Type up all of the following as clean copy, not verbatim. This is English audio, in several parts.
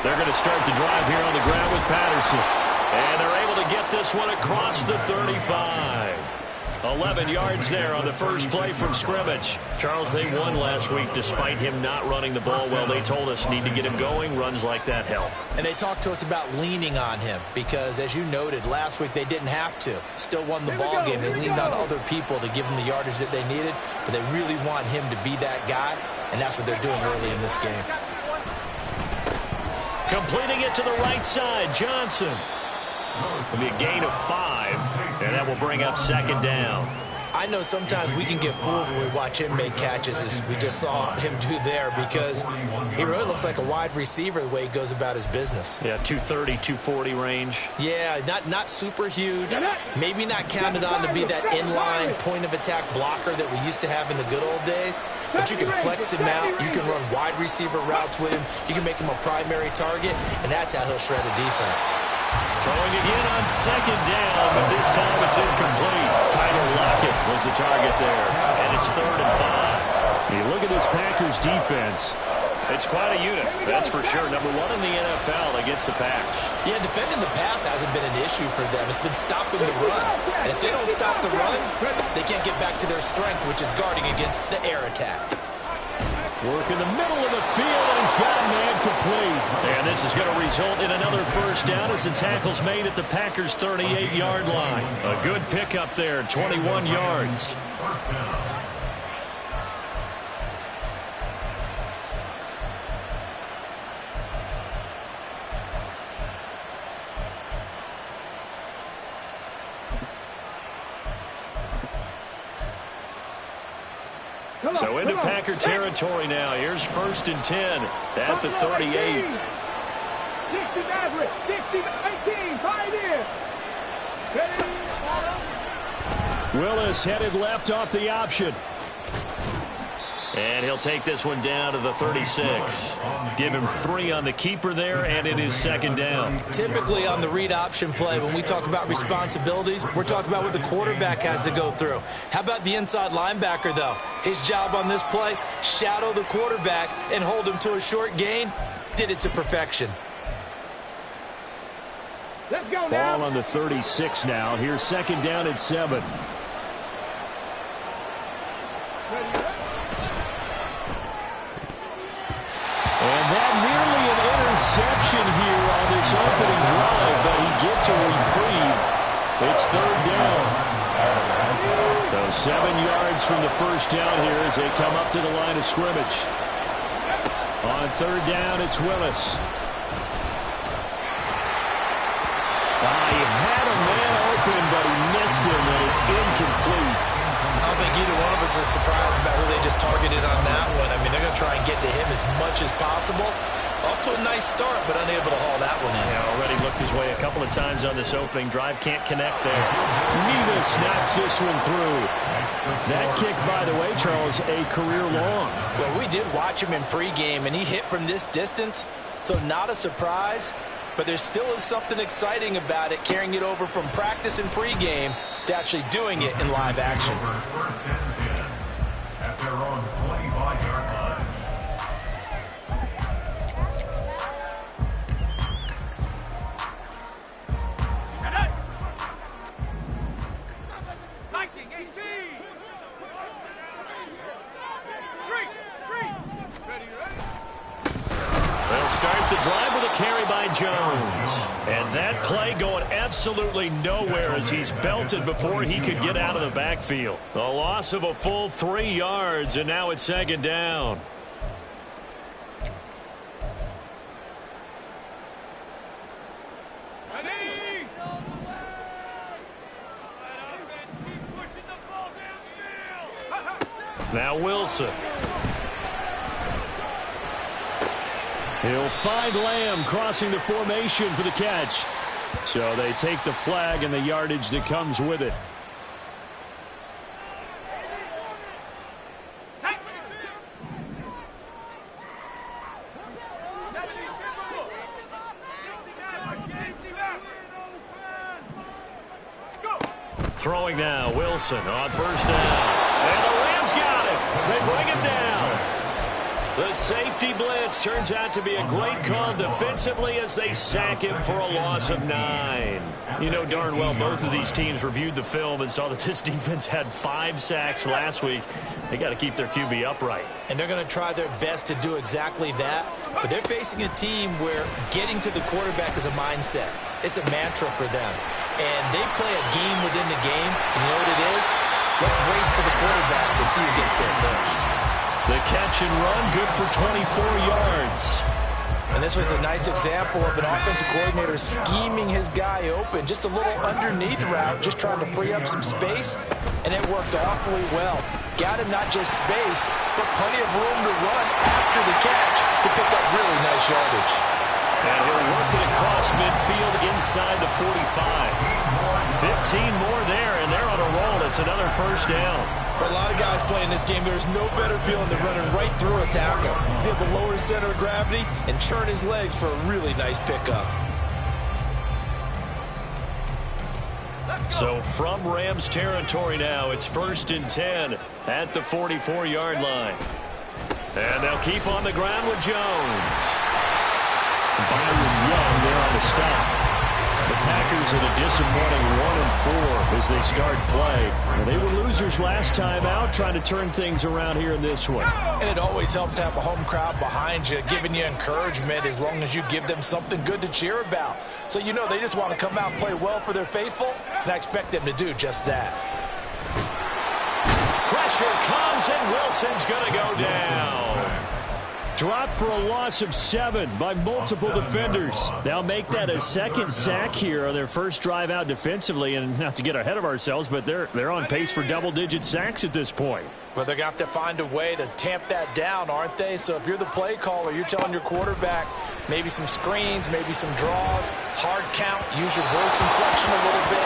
They're going to start the drive here on the ground with Patterson. And they're able to get this one across the 35. 11 yards there on the first play from scrimmage. Charles, they won last week despite him not running the ball well. They told us need to get him going. Runs like that help. And they talked to us about leaning on him because, as you noted, last week they didn't have to. Still won the ball game. They leaned on other people to give them the yardage that they needed, but they really want him to be that guy, and that's what they're doing early in this game. Completing it to the right side, Johnson. It'll be a gain of 5, and that will bring up second down. I know sometimes we can get fooled when we watch him make catches, as we just saw him do there, because he really looks like a wide receiver the way he goes about his business. Yeah, 230, 240 range. Yeah, not super huge. Maybe not counted on to be that inline point-of-attack blocker that we used to have in the good old days, but you can flex him out. You can run wide receiver routes with him. You can make him a primary target, and that's how he'll shred a defense. Throwing again on second down, but this time it's incomplete. Tyler Lockett was the target there, and it's 3rd and 5. You look at this Packers defense. It's quite a unit, that's for sure. Number 1 in the NFL against the pass. Yeah, defending the pass hasn't been an issue for them. It's been stopping the run. And if they don't stop the run, they can't get back to their strength, which is guarding against the air attack. Work in the middle of the field, and he's got a man complete. And this is going to result in another first down as the tackle's made at the Packers' 38-yard line. A good pickup there, 21 yards. So into Packer territory now. Here's 1st and 10 at the 38. Willis headed left off the option. And he'll take this one down to the 36. Give him 3 on the keeper there, and it is second down. Typically on the read option play, when we talk about responsibilities, we're talking about what the quarterback has to go through. How about the inside linebacker, though? His job on this play, shadow the quarterback and hold him to a short gain. Did it to perfection. Let's go now. Ball on the 36 now. Here's second down at 7. And that nearly an interception here on this opening drive, but he gets a reprieve. It's 3rd down. So 7 yards from the first down here as they come up to the line of scrimmage. On 3rd down, it's Willis. He had a man open, but he missed him, and it's incomplete. I don't think either one of us is surprised about who they just targeted on that one. I mean, they're going to try and get to him as much as possible. Off to a nice start, but unable to haul that one in. Yeah, already looked his way a couple of times on this opening drive. Can't connect there. Nevis knocks this one through. That kick, by the way, Charles, a career long. Well, we did watch him in pregame, and he hit from this distance, so not a surprise. But there still is something exciting about it, carrying it over from practice and pregame to actually doing it in live action. At their own 25-yard line. They'll start the drive with a carry by Jones. And that play going absolutely nowhere as he's belted before he could get out of the backfield. A loss of a full 3 yards, and now it's second down. Now Wilson. He'll find Lamb crossing the formation for the catch. So they take the flag and the yardage that comes with it. Throwing now, Wilson on first down. And the Rams got him. They bring him down. The safety blitz turns out to be a great call defensively as they sack him for a loss of 9. You know darn well both of these teams reviewed the film and saw that this defense had 5 sacks last week. They got to keep their QB upright. And they're going to try their best to do exactly that. But they're facing a team where getting to the quarterback is a mindset. It's a mantra for them. And they play a game within the game. And you know what it is? Let's race to the quarterback and see who gets there first. The catch and run, good for 24 yards. And this was a nice example of an offensive coordinator scheming his guy open. Just a little underneath route, just trying to free up some space. And it worked awfully well. Got him not just space, but plenty of room to run after the catch to pick up really nice yardage. And he'll work it across midfield inside the 45. 15 more there, and they're on a roll. It's another first down. For a lot of guys playing this game, there's no better feeling than running right through a tackle. He's able to lower his center of gravity and churn his legs for a really nice pickup. So from Rams territory now, it's 1st and 10 at the 44-yard line. And they'll keep on the ground with Jones. Byron Young there on the stop. The Packers at a disappointing 1-4 as they start play. They were losers last time out, trying to turn things around here in this one. And it always helps to have a home crowd behind you, giving you encouragement as long as you give them something good to cheer about. So you know they just want to come out and play well for their faithful, and I expect them to do just that. Pressure comes, and Wilson's going to go down. Dropped for a loss of 7 by multiple defenders. They'll make that a second sack here on their first drive out defensively. And not to get ahead of ourselves, but they're on pace for double-digit sacks at this point. Well, they're going to have to find a way to tamp that down, aren't they? So if you're the play caller, you're telling your quarterback maybe some screens, maybe some draws, hard count, use your voice inflection a little bit,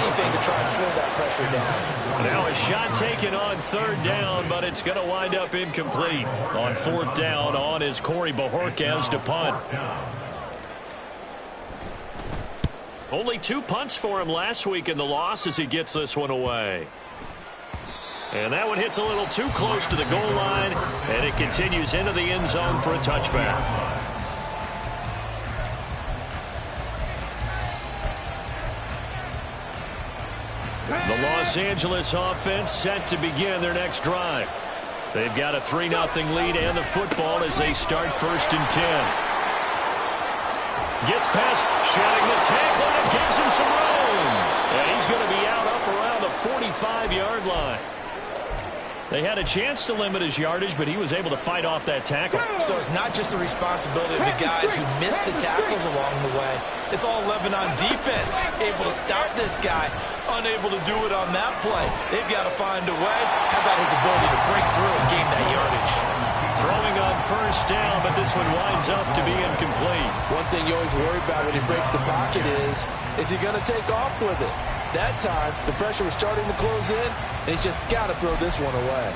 anything to try and slow that pressure down. Now a shot taken on 3rd down, but it's going to wind up incomplete. On 4th down, on is Corey Bojorquez to punt. Only 2 punts for him last week in the loss as he gets this one away. And that one hits a little too close to the goal line, and it continues into the end zone for a touchback. The Los Angeles offense set to begin their next drive. They've got a 3-0 lead and the football as they start 1st and 10. Gets past, shedding the tackle, and gives him some room. And he's going to be out up around the 45-yard line. They had a chance to limit his yardage, but he was able to fight off that tackle. So it's not just the responsibility of the guys who missed the tackles along the way. It's all 11 on defense, able to stop this guy, unable to do it on that play. They've got to find a way. How about his ability to break through and gain that yardage? Throwing on 1st down, but this one winds up to be incomplete. One thing you always worry about when he breaks the pocket is he going to take off with it? That time, the pressure was starting to close in, and he's just got to throw this one away.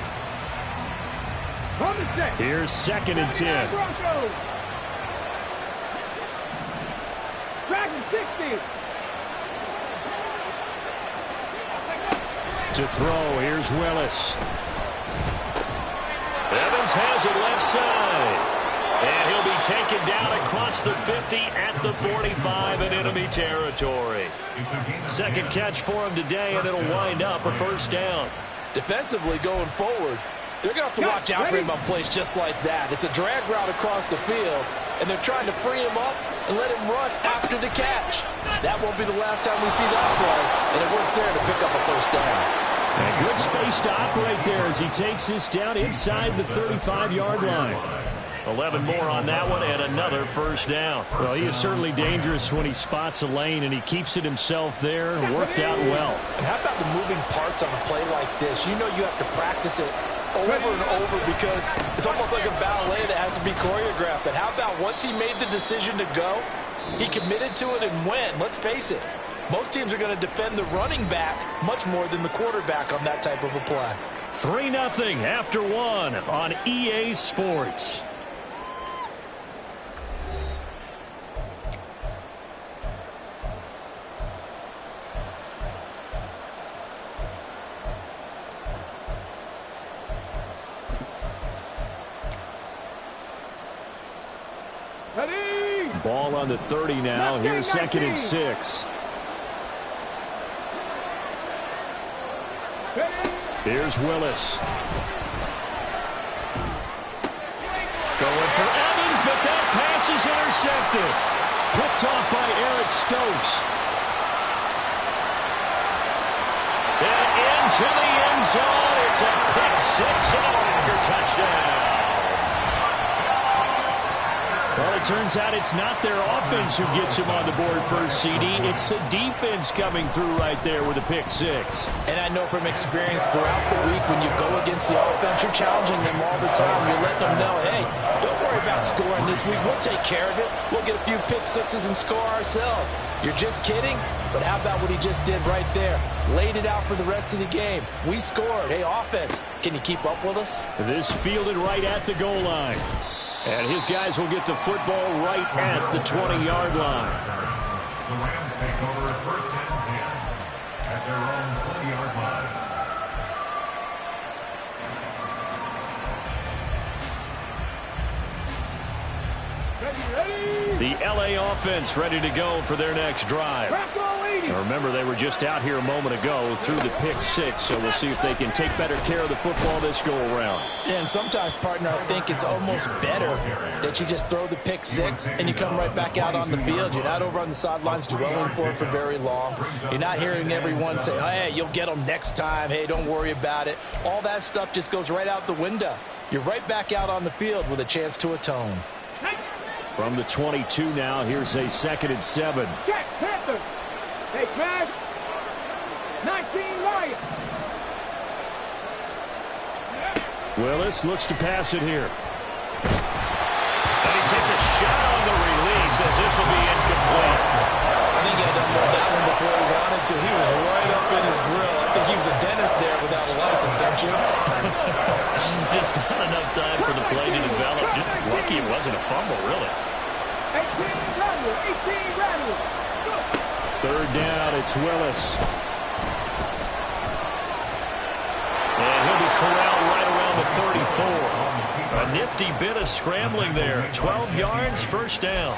Here's 2nd and 10. To throw, here's Willis. Evans has it left side. And he'll be taken down across the 50 at the 45 in enemy territory. 2nd catch for him today, and it'll wind up a 1st down. Defensively going forward, they're going to have to watch out for him on plays just like that. It's a drag route across the field, and they're trying to free him up and let him run after the catch. That won't be the last time we see that play, and it works there to pick up a 1st down. And good space to operate there as he takes this down inside the 35-yard line. 11 more on that one and another 1st down. Well, he is certainly dangerous when he spots a lane, and he keeps it himself there. Worked out well. And how about the moving parts on a play like this? You know you have to practice it over and over because it's almost like a ballet that has to be choreographed. But how about once he made the decision to go, he committed to it and went. Let's face it, most teams are going to defend the running back much more than the quarterback on that type of a play. 3-0 after 1 on EA Sports. Ball on the 30 now. Here's 2nd and 6. Here's Willis. Going for Evans, but that pass is intercepted. Picked off by Eric Stokes. And into the end zone. It's a pick 6 and a Packer touchdown. Well, it turns out it's not their offense who gets him on the board first, CD. It's the defense coming through right there with a pick 6. And I know from experience throughout the week when you go against the offense, you're challenging them all the time. You're letting them know, hey, don't worry about scoring this week. We'll take care of it. We'll get a few pick 6s and score ourselves. You're just kidding? But how about what he just did right there? Laid it out for the rest of the game. We scored. Hey, offense, can you keep up with us? This fielded right at the goal line. And his guys will get the football right at the 20-yard line. The Rams take over 1st and 10 at their own 20-yard line. The LA offense ready to go for their next drive. Now remember, they were just out here a moment ago through the pick 6, so we'll see if they can take better care of the football this go-around. And sometimes, partner, I think it's almost better that you just throw the pick 6 and you come right back out on the field. You're not over on the sidelines dwelling for it for very long. You're not hearing everyone say, hey, you'll get them next time. Hey, don't worry about it. All that stuff just goes right out the window. You're right back out on the field with a chance to atone. From the 22 now, here's a 2nd and 7. Check, Panther. Hey, Smash. 19 Lions. Willis looks to pass it here. And he takes a shot on the release as this will be incomplete. I think he had done that one before he wanted to. He was right up in his grill. I think he was a dentist there without a license, don't you? Just not enough time for the play to develop. Just lucky it wasn't a fumble, really. 18 rattle. 3rd down, it's Willis. And he'll be corralled right around the 34. A nifty bit of scrambling there. 12 yards, 1st down.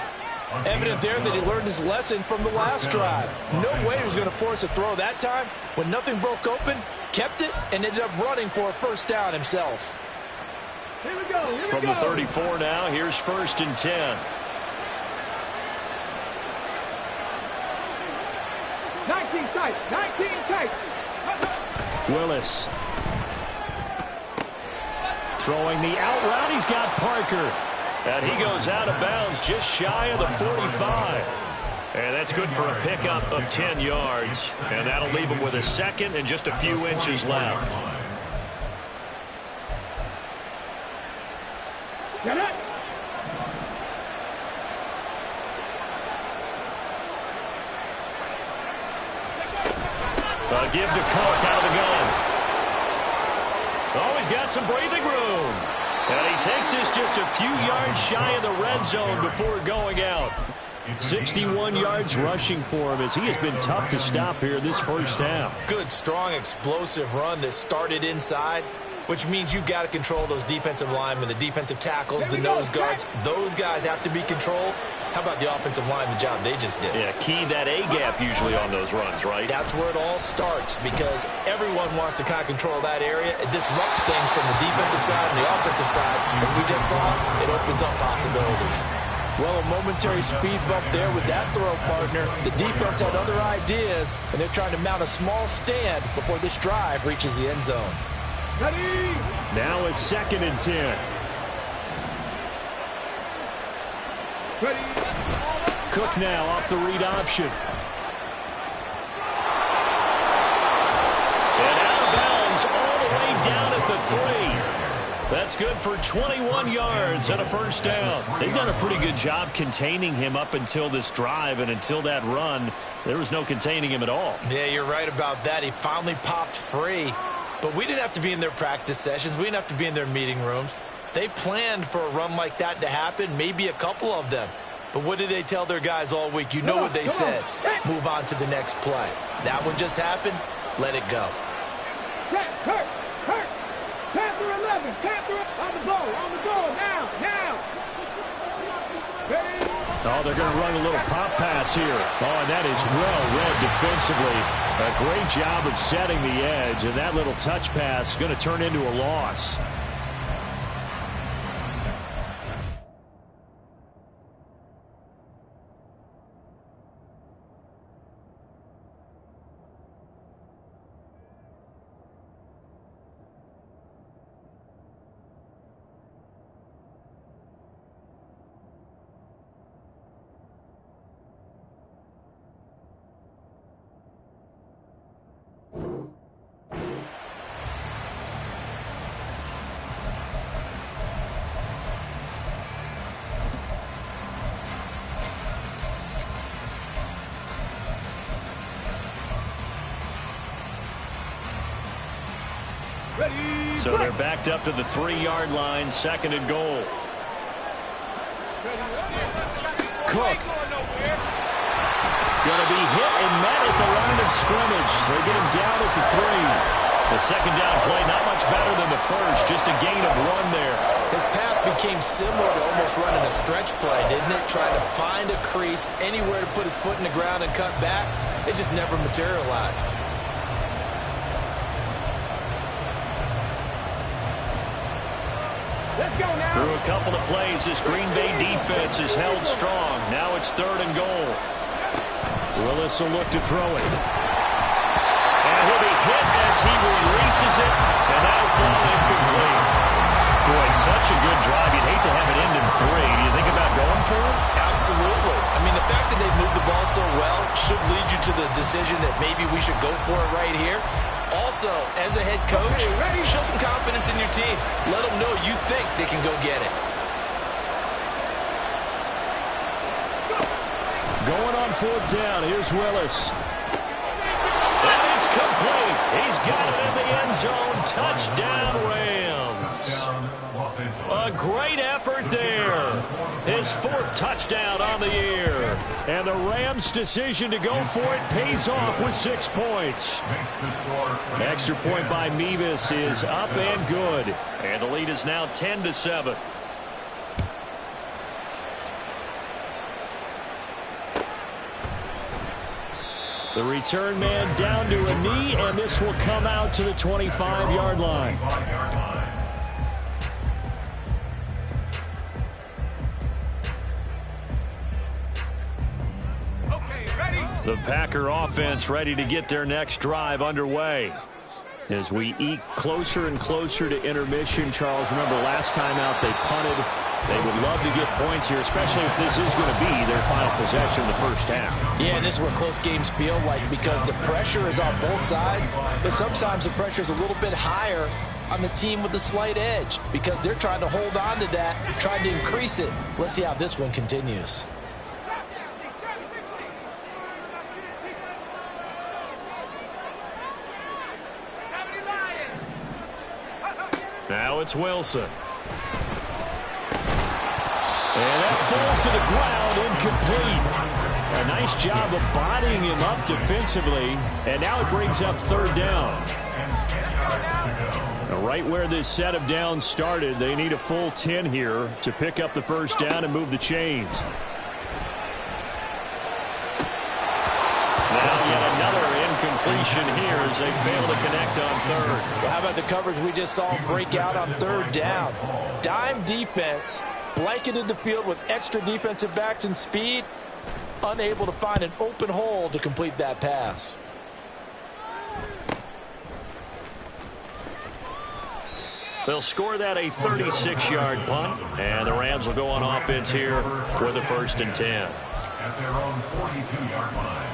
Evident there that he learned his lesson from the last drive. No way he was going to force a throw that time. When nothing broke open, kept it, and ended up running for a 1st down himself. Here we go. From the 34 now, here's 1st and 10. 19 tight. 19 tight. Willis. Throwing the out route. He's got Parker. And he goes out of bounds just shy of the 45. And that's good for a pickup of 10 yards. And that'll leave him with a 2nd and just a few inches left. Get it. A give to Cook out of the gun. Oh, he's got some breathing room. And he takes this just a few yards shy of the red zone before going out. 61 yards rushing for him as he has been tough to stop here this 1st half. Good, strong, explosive run that started inside, which means you've got to control those defensive linemen, the defensive tackles, the nose guards. Those guys have to be controlled. How about the offensive line, the job they just did? Yeah, key that A-gap usually on those runs, right? That's where it all starts because everyone wants to kind of control that area. It disrupts things from the defensive side and the offensive side. As we just saw, it opens up possibilities. Well, a momentary speed bump there with that throw, partner. The defense had other ideas, and they're trying to mount a small stand before this drive reaches the end zone. Ready. Now a 2nd and 10. Ready. Cook now off the read option. And out of bounds all the way down at the 3. That's good for 21 yards and a 1st down. They've done a pretty good job containing him up until this drive, and until that run, there was no containing him at all. Yeah, you're right about that. He finally popped free. But we didn't have to be in their practice sessions. We didn't have to be in their meeting rooms. They planned for a run like that to happen, maybe a couple of them. But what did they tell their guys all week? You know what they said. Move on to the next play. That one just happened. Let it go. Hurt. Panther 11. Panther on the goal. Now. Ready. Oh, they're going to run a little pop pass here. Oh, and that is well read defensively. A great job of setting the edge, and that little touch pass is going to turn into a loss. So they're backed up to the 3-yard line, 2nd and goal. Cook. Going to be hit and met at the line of scrimmage. They get him down at the 3. The 2nd down play, not much better than the first, just a gain of 1 there. His path became similar to almost running a stretch play, didn't it? Trying to find a crease, anywhere to put his foot in the ground and cut back. It just never materialized. Let's go now. Through a couple of plays, this Green Bay defense is held strong. Now it's 3rd and goal. Willis will look to throw it. And he'll be hit as he releases it, and that'll fall incomplete. Boy, such a good drive. You'd hate to have it end in 3. Do you think about going for it? Absolutely. I mean, the fact that they moved the ball so well should lead you to the decision that maybe we should go for it right here. Also, as a head coach, show some confidence in your team. Let them know you think they can go get it. Going on 4th down. Here's Willis. And it's complete. He's got it in the end zone. Touchdown, Rams. A great effort there. His 4th touchdown on the year. And the Rams' decision to go for it pays off with 6 points. Extra point by Mevis is up and good. And the lead is now 10-7. The return man down to a knee, and this will come out to the 25-yard line. The Packer offense ready to get their next drive underway. As we eke closer and closer to intermission, Charles, remember last time out they punted. They would love to get points here, especially if this is going to be their final possession of the first half. Yeah, and this is what close games feel like because the pressure is on both sides, but sometimes the pressure is a little bit higher on the team with the slight edge because they're trying to hold on to that, trying to increase it. Let's see how this one continues. Now it's Wilson. And that falls to the ground, incomplete. A nice job of bodying him up defensively. And now it brings up 3rd down. Now, right where this set of downs started, they need a full 10 here to pick up the 1st down and move the chains. Now yet another incompletion here as they fail to connect on 3rd. Well, how about the coverage we just saw break out on 3rd down? Dime defense, blanketed the field with extra defensive backs and speed, unable to find an open hole to complete that pass. They'll score that a 36-yard punt, and the Rams will go on offense here with a 1st and 10. At their own 42-yard line.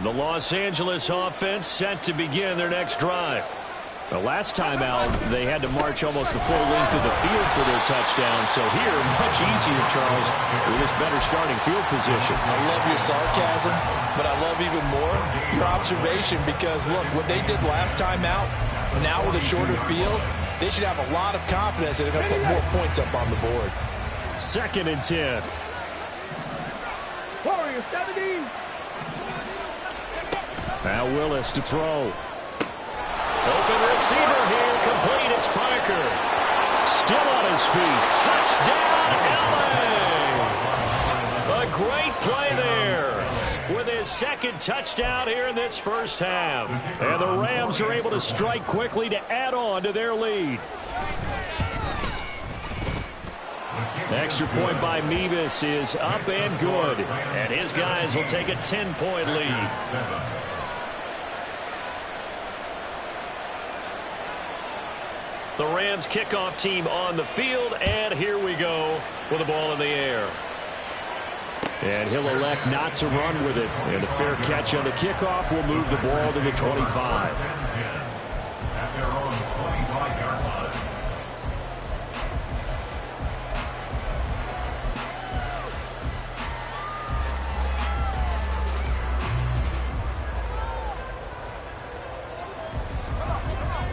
The Los Angeles offense set to begin their next drive. The last time out, they had to march almost the full length of the field for their touchdown. So here, much easier, Charles, with this better starting field position. I love your sarcasm, but I love even more your observation because, look, what they did last time out, now with a shorter field, they should have a lot of confidence that they're going to put more points up on the board. 2nd and 10. Warriors 70. Now Willis to throw. Open receiver here, complete. It's Parker. Still on his feet. Touchdown, LA! A great play there with his second touchdown here in this first half. And the Rams are able to strike quickly to add on to their lead. Extra point by Mevis is up and good. And his guys will take a 10-point lead. The Rams kickoff team on the field, and here we go with the ball in the air. And he'll elect not to run with it. And a fair catch on the kickoff will move the ball to the 25. At their own 25-yard line.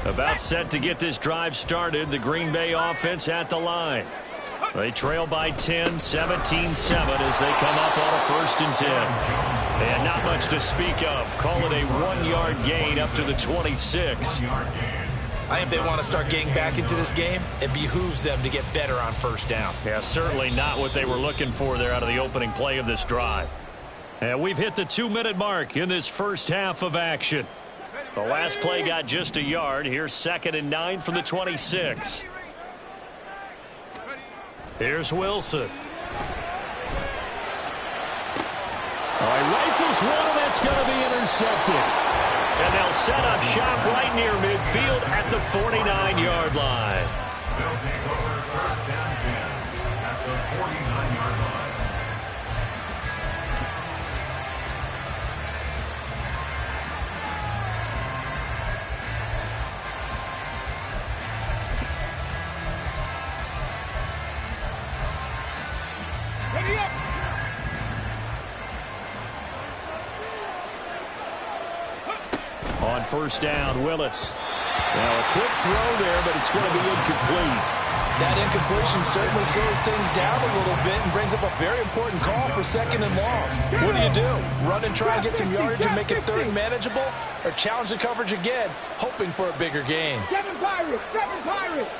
About set to get this drive started. The Green Bay offense at the line. They trail by 10, 17-7 as they come up on a 1st and 10. And not much to speak of. Call it a 1-yard gain up to the 26. I think if they want to start getting back into this game, it behooves them to get better on 1st down. Yeah, certainly not what they were looking for there out of the opening play of this drive. And we've hit the 2-minute mark in this first half of action. The last play got just a yard. Here's 2nd and 9 from the 26. Here's Wilson. All right, rifles one, and that's going to be intercepted. And they'll set up shop right near midfield at the 49-yard line. They'll take over 1st and 10 at the 49-yard line. Ready up. On 1st down, Willis. Now a quick throw there, but it's going to be incomplete. That incompletion certainly slows things down a little bit and brings up a very important call for 2nd and long. What do? Run and try and get some yardage and make it 3rd and manageable? Or challenge the coverage again, hoping for a bigger gain? 7 Pirates. 7 Pirates.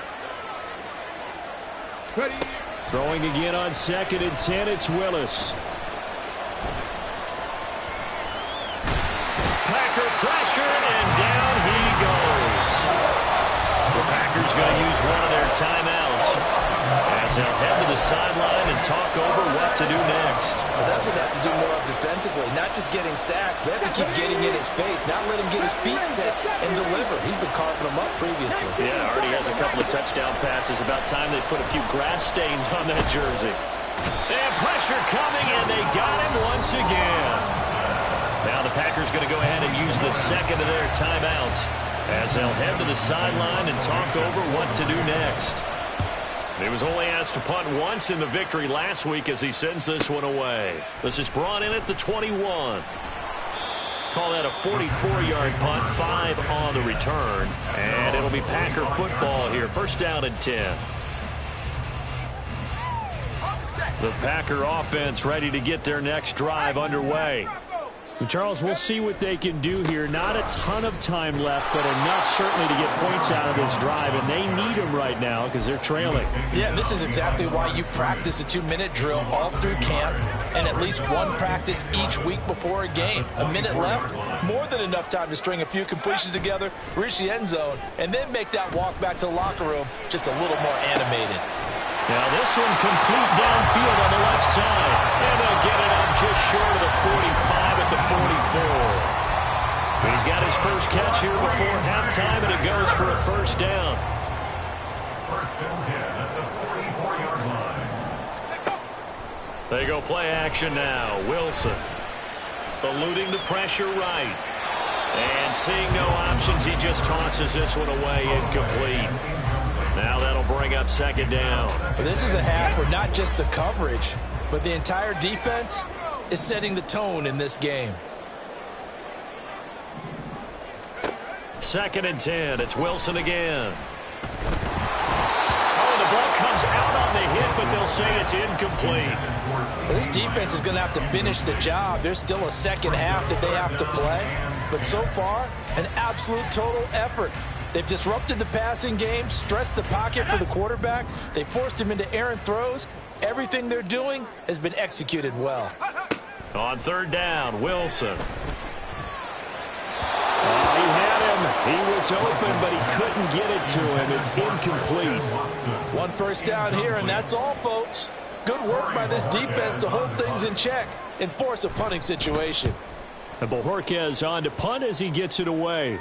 Ready. Throwing again on 2nd and 10, it's Willis. Packer pressure, and down he goes. The Packers going to use one of their timeouts as they'll head to the sideline and talk over what to do next. But that's what they have to do more of defensively, not just getting sacks, but they have to keep getting in his face, not let him get his feet set and deliver. He's been carving them up previously. Yeah, already has a couple of touchdown passes. About time they put a few grass stains on that jersey. And pressure coming, and they got him once again. Now the Packers going to go ahead and use the 2nd of their timeouts as they'll head to the sideline and talk over what to do next. He was only asked to punt once in the victory last week as he sends this one away. This is brought in at the 21. Call that a 44-yard punt, 5 on the return. And it'll be Packer football here. 1st down and 10. The Packer offense ready to get their next drive underway. Charles, we'll see what they can do here. Not a ton of time left, but enough certainly to get points out of this drive, and they need them right now because they're trailing. Yeah, this is exactly why you've practiced a 2-minute drill all through camp and at least one practice each week before a game. A minute left, more than enough time to string a few completions together, reach the end zone, and then make that walk back to the locker room just a little more animated. Now this one complete downfield on the left side. And they'll get it up just short of the 45 at the 44. He's got his first catch here before halftime, and it goes for a 1st down. 1st and 10 at the 44-yard line. They go play action now. Wilson eluding the pressure right. And seeing no options, he just tosses this one away, incomplete. Now that'll bring up 2nd down. Well, this is a half where not just the coverage, but the entire defense is setting the tone in this game. 2nd and 10. It's Wilson again. Oh, the ball comes out on the hit, but they'll say it's incomplete. Well, this defense is going to have to finish the job. There's still a 2nd half that they have to play. but so far, an absolute total effort. They've disrupted the passing game, stressed the pocket for the quarterback. They forced him into errant throws. Everything they're doing has been executed well. On third down, Wilson. He had him. He was open, but he couldn't get it to him. It's incomplete. One first down here, and that's all, folks. Good work by this defense to hold things in check and force a punting situation. And Bojorquez on to punt as he gets it away.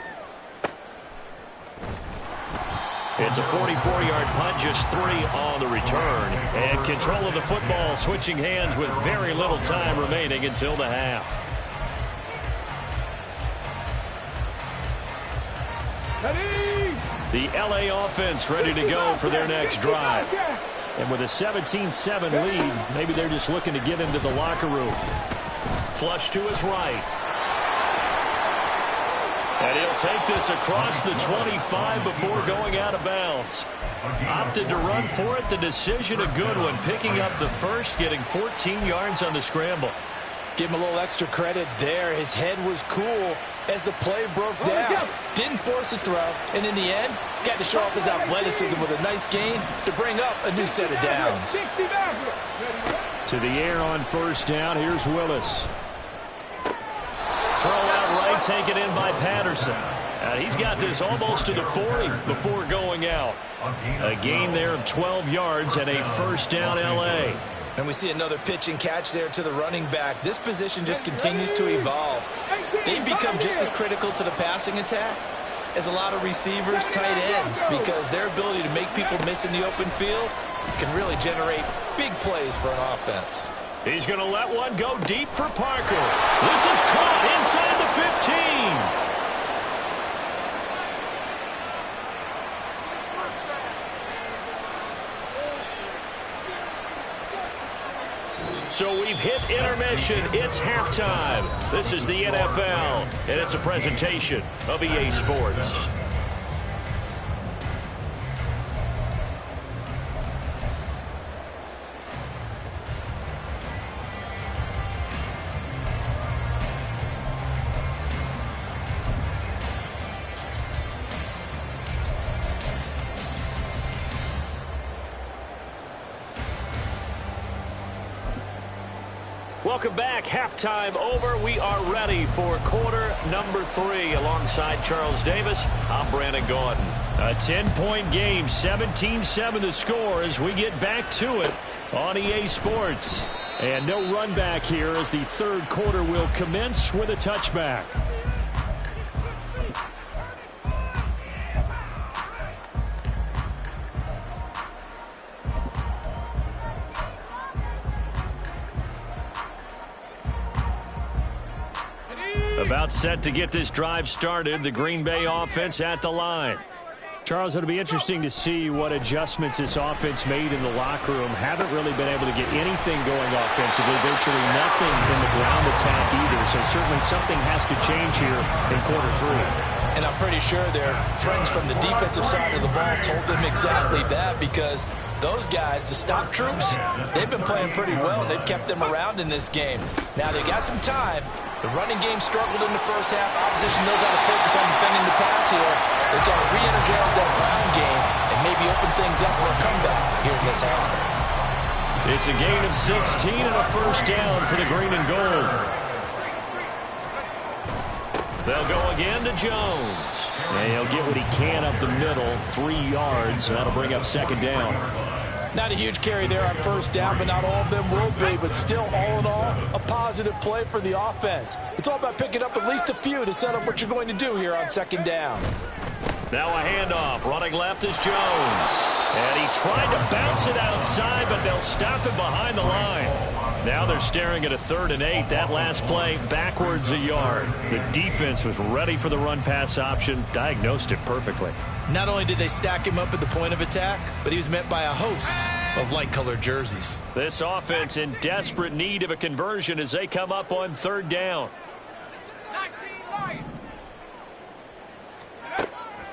It's a 44-yard punt, just 3 on the return. And control of the football, switching hands with very little time remaining until the half. The LA offense ready to go for their next drive. And with a 17-7 lead, maybe they're just looking to get into the locker room. Flush to his right. And he'll take this across the 25 before going out of bounds. Opted to run for it. The decision a good one. Picking up the first, getting 14 yards on the scramble. Give him a little extra credit there. His head was cool as the play broke down. Didn't force a throw. And in the end, got to show off his athleticism with a nice gain to bring up a new set of downs. To the air on first down. Here's Willis. Throw out right, taken in by Patterson. He's got this almost to the 40 before going out. A gain there of 12 yards and a first down L.A. And we see another pitch and catch there to the running back. This position just continues to evolve. They've become just as critical to the passing attack as a lot of receivers, tight ends, because their ability to make people miss in the open field can really generate big plays for an offense. He's going to let one go deep for Parker. This is caught inside the 15. So we've hit intermission. It's halftime. This is the NFL, and it's a presentation of EA Sports. Welcome back. Halftime over. We are ready for quarter number 3. Alongside Charles Davis, I'm Brandon Gaudin. A 10-point game, 17-7 the score as we get back to it on EA Sports. And no run back here as the third quarter will commence with a touchback. About set to get this drive started. The Green Bay offense at the line. Charles, it'll be interesting to see what adjustments this offense made in the locker room. Haven't really been able to get anything going offensively. Virtually nothing in the ground attack either. So certainly something has to change here in quarter 3. And I'm pretty sure their friends from the defensive side of the ball told them exactly that, because those guys, the stop troops, they've been playing pretty well. They've kept them around in this game. Now they got some time. The running game struggled in the first half. Opposition knows how to focus on defending the pass here. They've got to re-energize that ground game and maybe open things up for a comeback here in this half. It's a gain of 16 and a first down for the green and gold. They'll go again to Jones. And he'll get what he can up the middle, 3 yards, and that'll bring up second down. Not a huge carry there on first down, but not all of them will be. But still, all in all, a positive play for the offense. It's all about picking up at least a few to set up what you're going to do here on second down. Now a handoff. Running left is Jones. And he tried to bounce it outside, but they'll stop him behind the line. Now they're staring at a 3rd and 8. That last play, backwards a yard. The defense was ready for the run-pass option, diagnosed it perfectly. Not only did they stack him up at the point of attack, but he was met by a host of light-colored jerseys. This offense in desperate need of a conversion as they come up on 3rd down.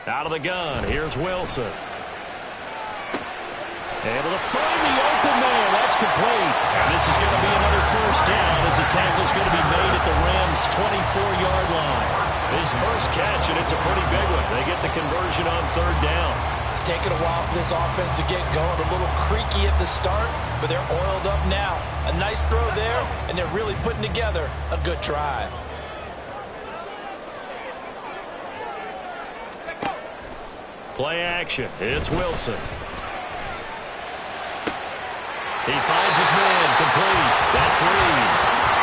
Out of the gun, here's Wilson. Able to find the open man. That's complete. And this is going to be another first down as the tackle is going to be made at the Rams' 24-yard line. His first catch, and it's a pretty big one. They get the conversion on third down. It's taken a while for this offense to get going. A little creaky at the start, but they're oiled up now. A nice throw there, and they're really putting together a good drive. Play action. It's Wilson. He finds his man complete. That's Reed.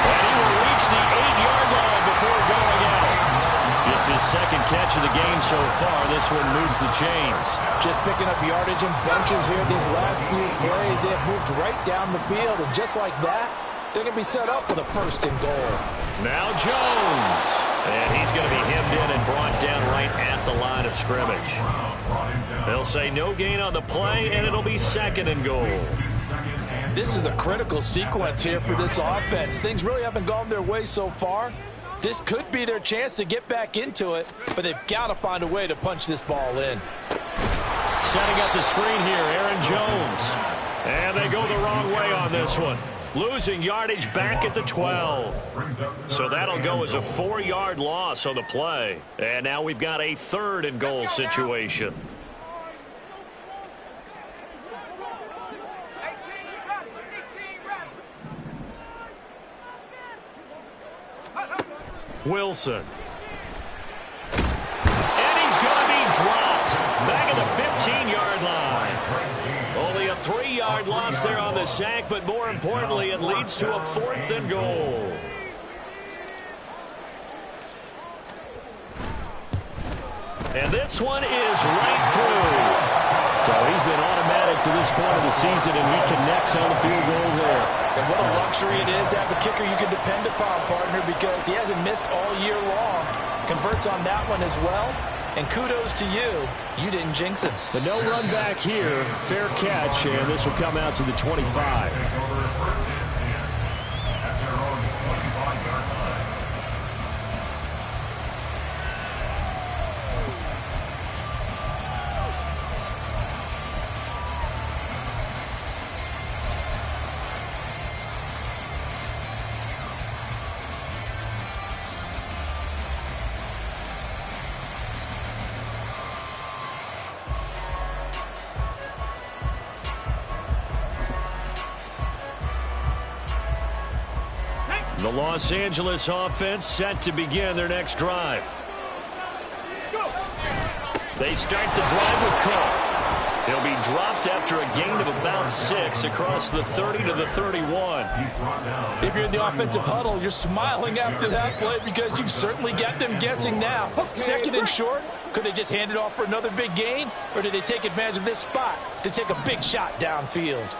And he will reach the 8-yard line before going out. Just his second catch of the game so far. This one moves the chains. Just picking up yardage in bunches here these last few plays. They have moved right down the field, and just like that, they're going to be set up for the first and goal. Now Jones. And he's going to be hemmed in and brought down right at the line of scrimmage. They'll say no gain on the play, and it'll be second and goal. This is a critical sequence here for this offense. Things really haven't gone their way so far. This could be their chance to get back into it, but they've got to find a way to punch this ball in. Setting up the screen here, Aaron Jones. And they go the wrong way on this one. Losing yardage back at the 12. So that'll go as a 4-yard loss on the play. And now we've got a third and goal situation. Wilson. And he's going to be dropped back at the 15-yard line. Only a 3-yard loss there on the sack, but more importantly, it leads to a 4th and goal. And this one is right through. So he's been automatic to this point of the season, and he connects on the field goal there. And what a luxury it is to have a kicker you can depend upon, partner, because he hasn't missed all year long. Converts on that one as well. And kudos to you. You didn't jinx him. But no run back here. Fair catch, and this will come out to the 25. The Los Angeles offense set to begin their next drive. They start the drive with Cook. He'll be dropped after a gain of about 6 across the 30 to the 31. If you're in the offensive huddle, you're smiling after that play because you've certainly got them guessing now. Second and short, could they just hand it off for another big gain? Or did they take advantage of this spot to take a big shot downfield?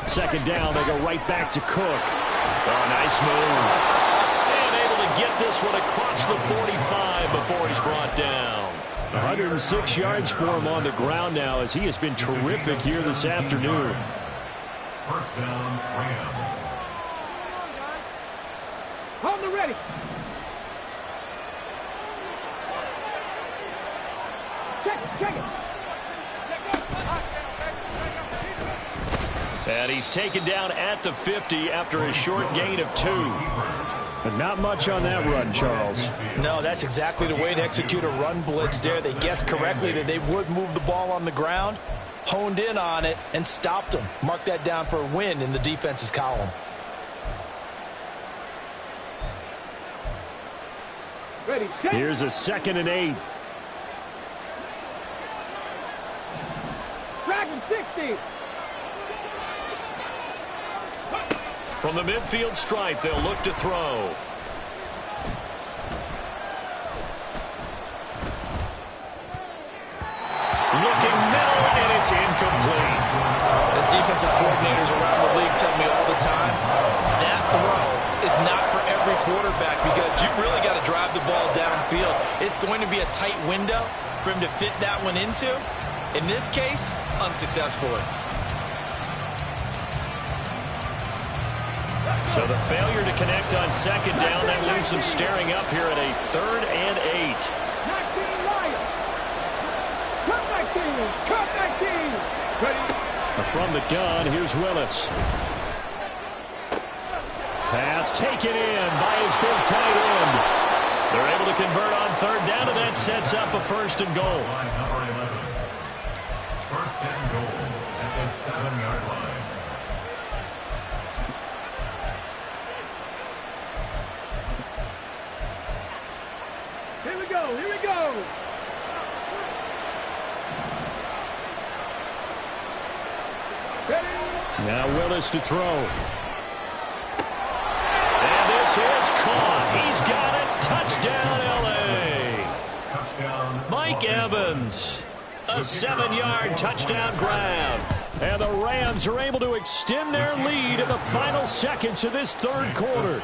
Second down, they go right back to Cook. Oh, nice move. And able to get this one across the 45 before he's brought down. 106 yards for him on the ground now as he has been terrific here this afternoon. First down, Rams. Hold the ready. Check it. And he's taken down at the 50 after a short gain of 2. But not much on that run, Charles. No, that's exactly the way to execute a run blitz there. They guessed correctly that they would move the ball on the ground, honed in on it, and stopped them. Mark that down for a win in the defense's column. Ready, check. Here's a 2nd and 8. Dragon 60. From the midfield stripe, they'll look to throw. Looking middle, and it's incomplete. As defensive coordinators around the league tell me all the time, that throw is not for every quarterback because you've really got to drive the ball downfield. It's going to be a tight window for him to fit that one into. In this case, unsuccessfully. So the failure to connect on second down, that leaves them staring up here at a 3rd and 8. Cut back team. Ready. From the gun, here's Willis. Pass taken in by his big tight end. They're able to convert on third down, and that sets up a first and goal. Number 11. First and goal at the 7-yard line. Here we go. Here we go. Now Willis to throw. And this is caught. He's got it. Touchdown, L.A. Touchdown. Mike Evans. A 7-yard touchdown grab. And the Rams are able to extend their lead in the final seconds of this third quarter.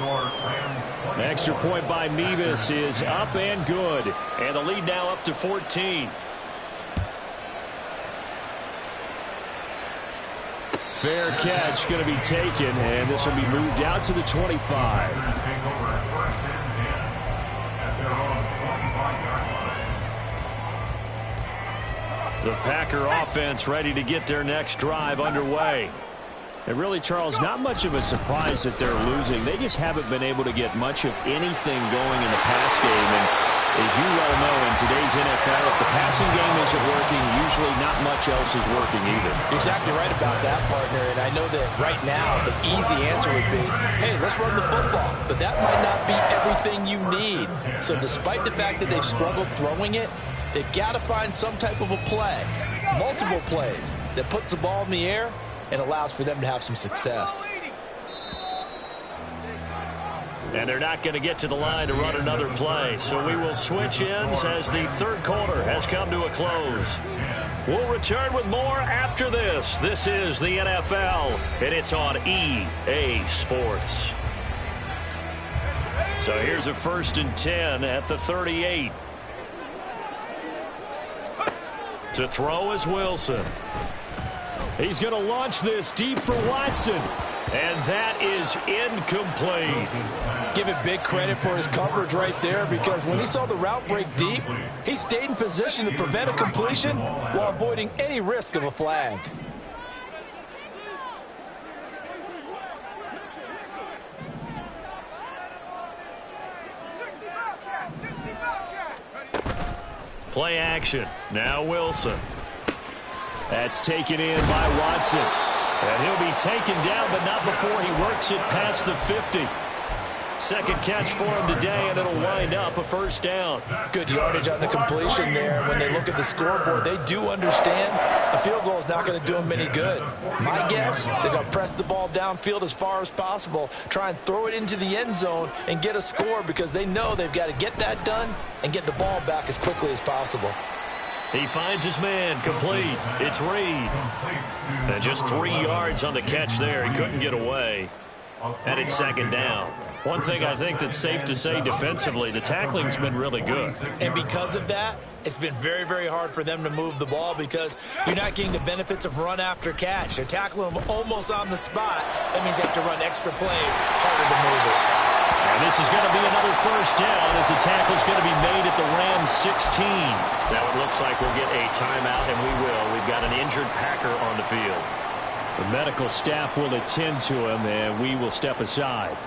An extra point by Mevis is up and good. And the lead now up to 14. Fair catch going to be taken, and this will be moved out to the 25. Take over at first and 10 at their own 25-yard line. The Packer offense ready to get their next drive underway. And really, Charles, not much of a surprise that they're losing. They just haven't been able to get much of anything going in the pass game. And as you well know, in today's NFL, if the passing game isn't working, usually not much else is working either. You're exactly right about that, partner. And I know that right now the easy answer would be, hey, let's run the football. But that might not be everything you need. So despite the fact that they've struggled throwing it, they've got to find some type of a play, multiple plays, that puts the ball in the air and allows for them to have some success. And they're not going to get to the line to run another play. So we will switch ends as the third quarter has come to a close. We'll return with more after this. This is the NFL, and it's on EA Sports. So here's a first and 10 at the 38. To throw is Wilson. He's going to launch this deep for Watson. And that is incomplete. Give it big credit for his coverage right there, because when he saw the route break deep, he stayed in position to prevent a completion while avoiding any risk of a flag. Play action. Now Wilson. That's taken in by Watson. And he'll be taken down, but not before he works it past the 50. Second catch for him today, and it'll wind up a first down. Good yardage on the completion there. When they look at the scoreboard, they do understand a field goal is not going to do them any good. My guess, they're going to press the ball downfield as far as possible, try and throw it into the end zone and get a score, because they know they've got to get that done and get the ball back as quickly as possible. He finds his man, complete. It's Reed. And just 3 yards on the catch there. He couldn't get away. And it's second down. One thing I think that's safe to say defensively, the tackling's been really good. And because of that, it's been very, very hard for them to move the ball, because you're not getting the benefits of run after catch. They're tackling them almost on the spot. That means they have to run extra plays, harder to move it. And this is going to be another first down, as the tackle's going to be made at the Rams 16. Now it looks like we'll get a timeout, and we will. We've got an injured Packer on the field. The medical staff will attend to him, and we will step aside.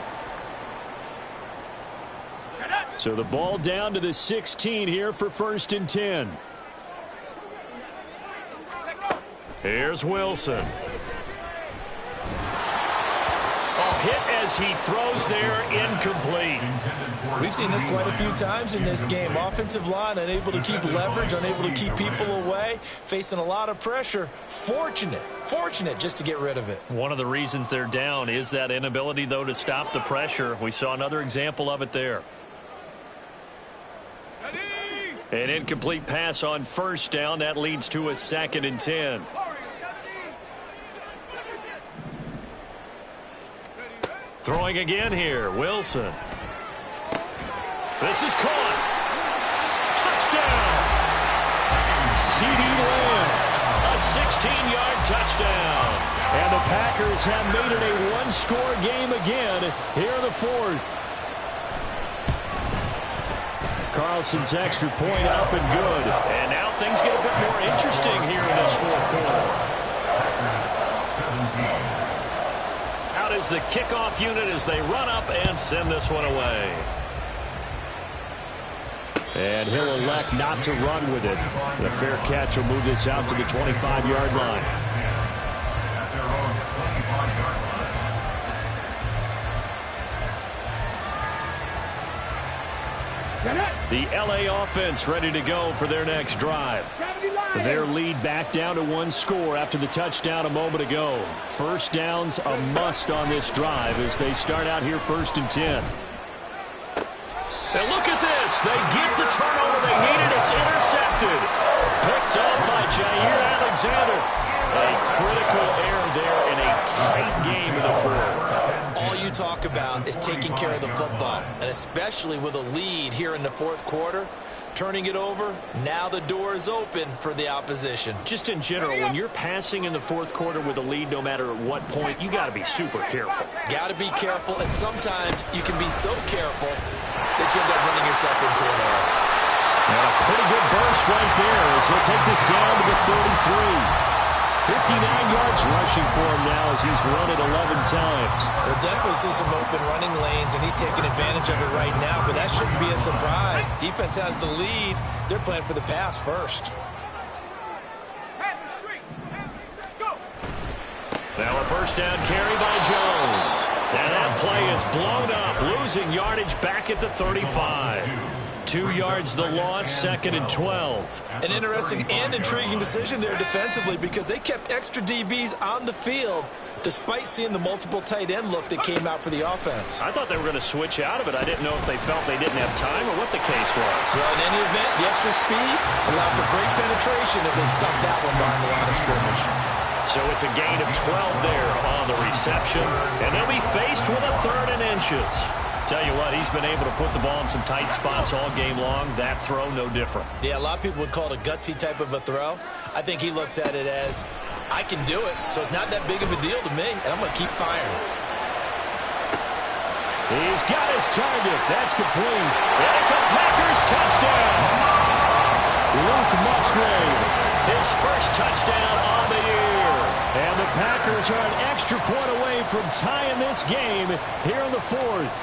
So the ball down to the 16 here for first and 10. Here's Wilson. Hit as he throws there, incomplete. We've seen this quite a few times in this game. Offensive line unable to keep leverage, unable to keep people away, facing a lot of pressure. Fortunate just to get rid of it. One of the reasons they're down is that inability, though, to stop the pressure. We saw another example of it there. An incomplete pass on first down. That leads to a second and 10. Throwing again here, Wilson. This is caught. Touchdown! CeeDee Lamb, a 16-yard touchdown. And the Packers have made it a one-score game again here in the fourth. Carlson's extra point up and good. And now things get a bit more interesting here in this fourth quarter. Out is the kickoff unit as they run up and send this one away. And he'll elect not to run with it. The fair catch will move this out to the 25-yard line. At their own 25-yard line. The LA offense ready to go for their next drive. Their lead back down to 1 score after the touchdown a moment ago. First down's a must on this drive as they start out here 1st and 10. And look at this. They get the turnover they needed. It's intercepted. Picked up by Jair Alexander. A critical error there in a tight game in the 4th. All you talk about is taking care of the football, and especially with a lead here in the 4th quarter. Turning it over, now the door is open for the opposition. Just in general, when you're passing in the 4th quarter with a lead, no matter at what point, you got to be super careful. Got to be careful, and sometimes you can be so careful that you end up running yourself into an error. And a pretty good burst right there as he'll take this down to the 33. 59 yards rushing for him now as he's run it 11 times. We'll definitely see some open running lanes, and he's taking advantage of it right now, but that shouldn't be a surprise. Defense has the lead. They're playing for the pass first. Now a first down carry by Jones. And that play is blown up, losing yardage back at the 35. 2 yards the loss, 2nd and 12. An interesting and intriguing decision there defensively because they kept extra DBs on the field despite seeing the multiple tight end look that came out for the offense. I thought they were going to switch out of it. I didn't know if they felt they didn't have time or what the case was. Well, in any event, the extra speed allowed for great penetration as they stuffed that one behind the line of scrimmage. So it's a gain of 12 there on the reception, and they'll be faced with a 3rd and inches. Tell you what, he's been able to put the ball in some tight spots all game long. That throw, no different. Yeah, a lot of people would call it a gutsy type of a throw. I think he looks at it as, I can do it, so it's not that big of a deal to me, and I'm going to keep firing. He's got his target. That's complete. And it's a Packers touchdown. Luke Musgrave, his first touchdown on the year. And the Packers are an extra point away from tying this game here in the 4th.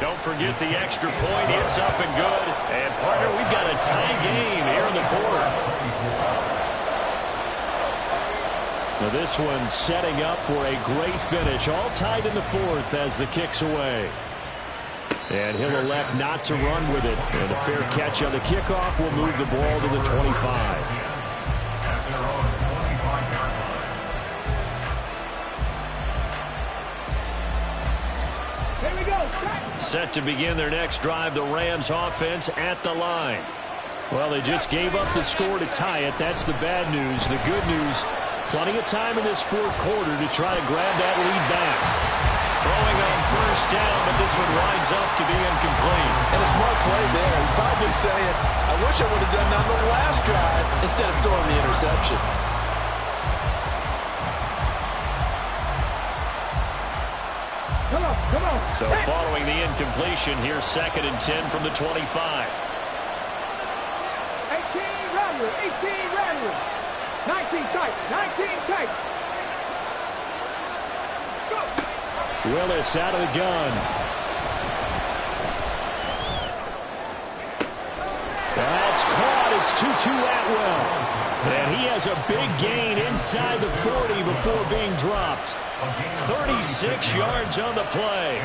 Don't forget the extra point. It's up and good. And, partner, we've got a tie game here in the 4th. Now this one setting up for a great finish. All tied in the 4th as the kick's away. And he'll elect not to run with it. And a fair catch on the kickoff will move the ball to the 25. Set to begin their next drive, the Rams offense at the line. Well, they just gave up the score to tie it. That's the bad news. The good news, plenty of time in this 4th quarter to try to grab that lead back. Throwing on first down, but this one winds up to be incomplete. And a smart play there. He's probably saying, I wish I would have done that on the last drive instead of throwing the interception. Come on. So following the incompletion, here's 2nd and 10 from the 25. 18 Rattler, 18 Rattler. 19 tight, 19 tight. Go. Willis out of the gun. That's caught. It's Tutu Atwell. And he has a big gain inside the 40 before being dropped. 36 yards on the play.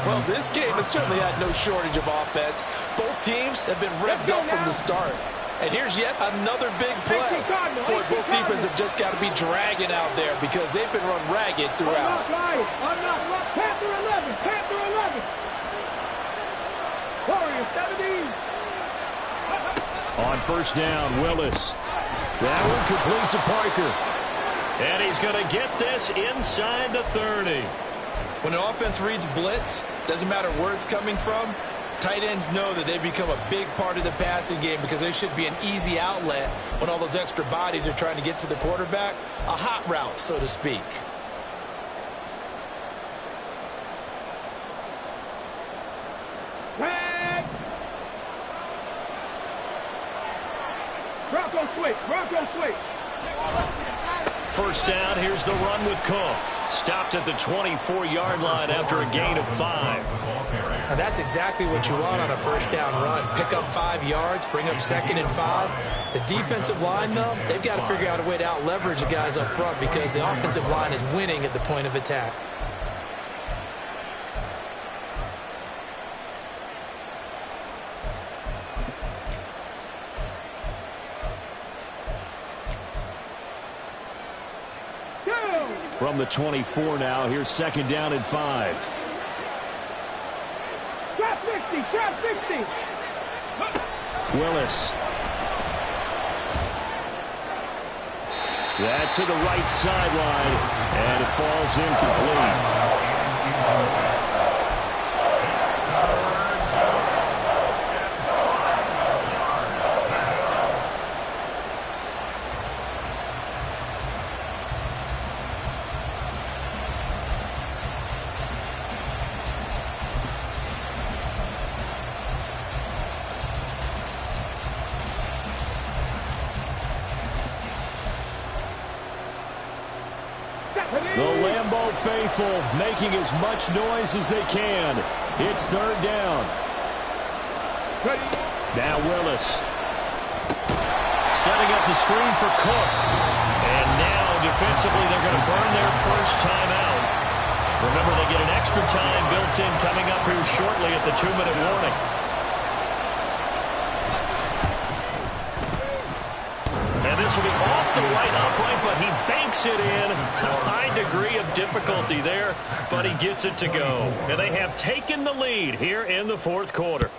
Well, this game has certainly had no shortage of offense. Both teams have been revved up from the start. And here's yet another big play. Boy, both defenses have just got to be dragging out there because they've been run ragged throughout. Panther 11, Panther 11. Warriors 17. On first down, Willis. That one completes to Parker. And he's going to get this inside the 30. When an offense reads blitz, doesn't matter where it's coming from, tight ends know that they become a big part of the passing game because there should be an easy outlet when all those extra bodies are trying to get to the quarterback. A hot route, so to speak. Bronco switch, Bronco switch. first down. Here's the run with Cook. Stopped at the 24-yard line after a gain of 5. Now that's exactly what you want on a first down run. Pick up 5 yards, bring up 2nd and 5. The defensive line, though, they've got to figure out a way to out-leverage the guys up front because the offensive line is winning at the point of attack. From the 24 now, here's 2nd down and 5. Trap 60, trap 60. Willis. That's to the right sideline, and it falls incomplete. The Lambeau faithful making as much noise as they can. It's 3rd down. Now Willis. Setting up the screen for Cook. And now defensively they're going to burn their first timeout. Remember, they get an extra time built in coming up here shortly at the 2-minute warning. This will be off the right upright, but he banks it in. A high degree of difficulty there, but he gets it to go. And they have taken the lead here in the 4th quarter.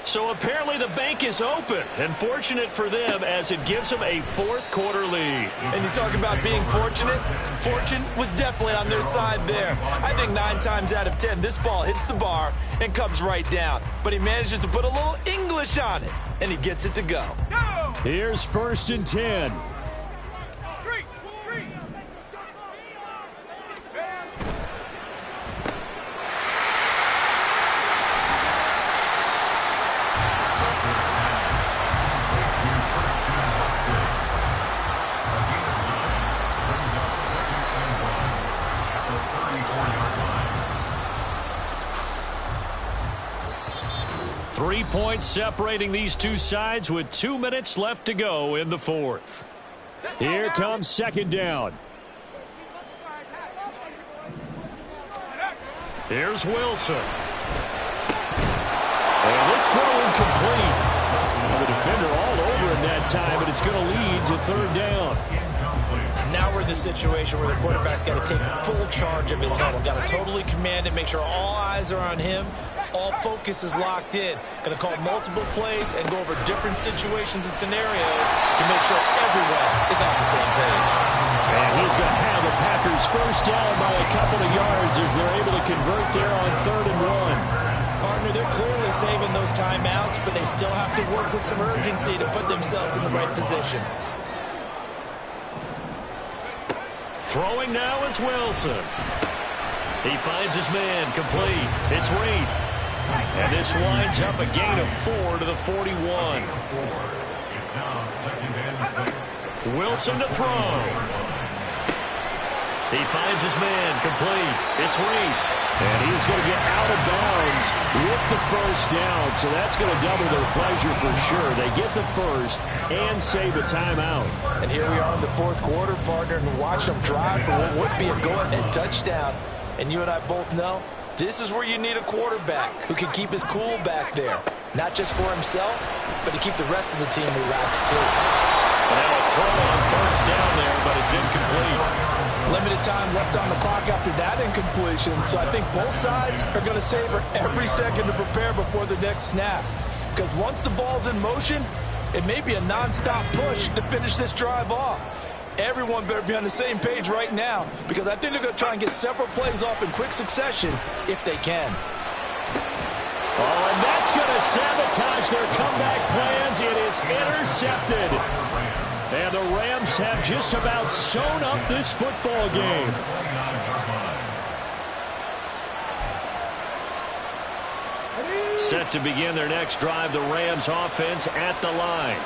So apparently the bank is open, and fortunate for them as it gives them a 4th quarter lead. And you talk about being fortunate. Fortune was definitely on their side there. I think 9 times out of 10, this ball hits the bar and comes right down. But he manages to put a little English on it, and he gets it to go. Here's 1st and 10. 3 points separating these two sides with 2 minutes left to go in the 4th. Here comes 2nd down. Here's Wilson. And this throw incomplete. The defender all over him that time, but it's going to lead to 3rd down. Now we're in the situation where the quarterback's got to take full charge of his huddle. Got to totally command it, make sure all eyes are on him. All focus is locked in. Going to call multiple plays and go over different situations and scenarios to make sure everyone is on the same page. And he's going to have the Packers first down by a couple of yards as they're able to convert there on 3rd and 1. Partner, they're clearly saving those timeouts, but they still have to work with some urgency to put themselves in the right position. Throwing now is Wilson. He finds his man complete. It's Reed. And this winds up a gain of 4 to the 41. It's now 2nd and 6. Wilson to throw. He finds his man complete. It's Reed. And he's going to get out of bounds with the first down. So that's going to double their pleasure for sure. They get the first and save a timeout. And here we are in the 4th quarter, partner, and watch them drive for what would be a go-ahead touchdown. And you and I both know this is where you need a quarterback who can keep his cool back there. Not just for himself, but to keep the rest of the team relaxed too. And now a throw on first down there, but it's incomplete. Limited time left on the clock after that incompletion, so I think both sides are going to savor every second to prepare before the next snap. Because once the ball's in motion, it may be a non-stop push to finish this drive off. Everyone better be on the same page right now, because I think they're going to try and get several plays off in quick succession if they can. Oh, and that's going to sabotage their comeback plans. It is intercepted. And the Rams have just about sewn up this football game. Set to begin their next drive, the Rams offense at the line.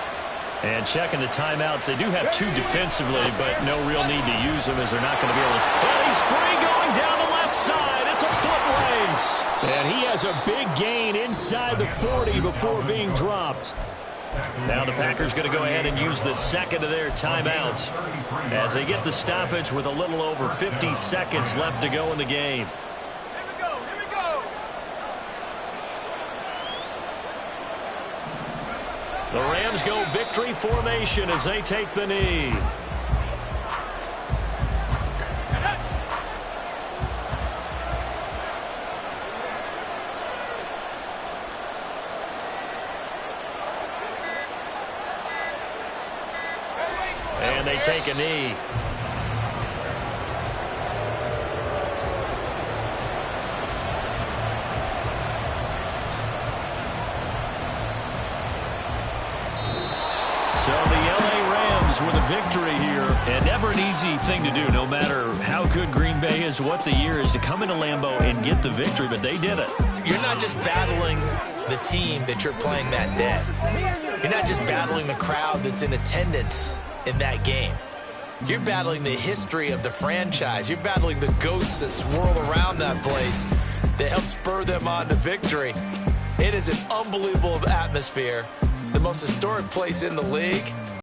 And checking the timeouts, they do have 2 defensively, but no real need to use them as they're not going to be able to. Well, he's free going down the left side. It's a foot race. And he has a big gain inside the 40 before being dropped. Now the Packers going to go ahead and use the second of their timeouts as they get the stoppage with a little over 50 seconds left to go in the game. The Rams go victory formation as they take the knee. And they take a knee. So the LA Rams with a victory here, and never an easy thing to do, no matter how good Green Bay is, what the year is, to come into Lambeau and get the victory, but they did it. You're not just battling the team that you're playing that day. You're not just battling the crowd that's in attendance in that game. You're battling the history of the franchise. You're battling the ghosts that swirl around that place that help spur them on to victory. It is an unbelievable atmosphere. The most historic place in the league.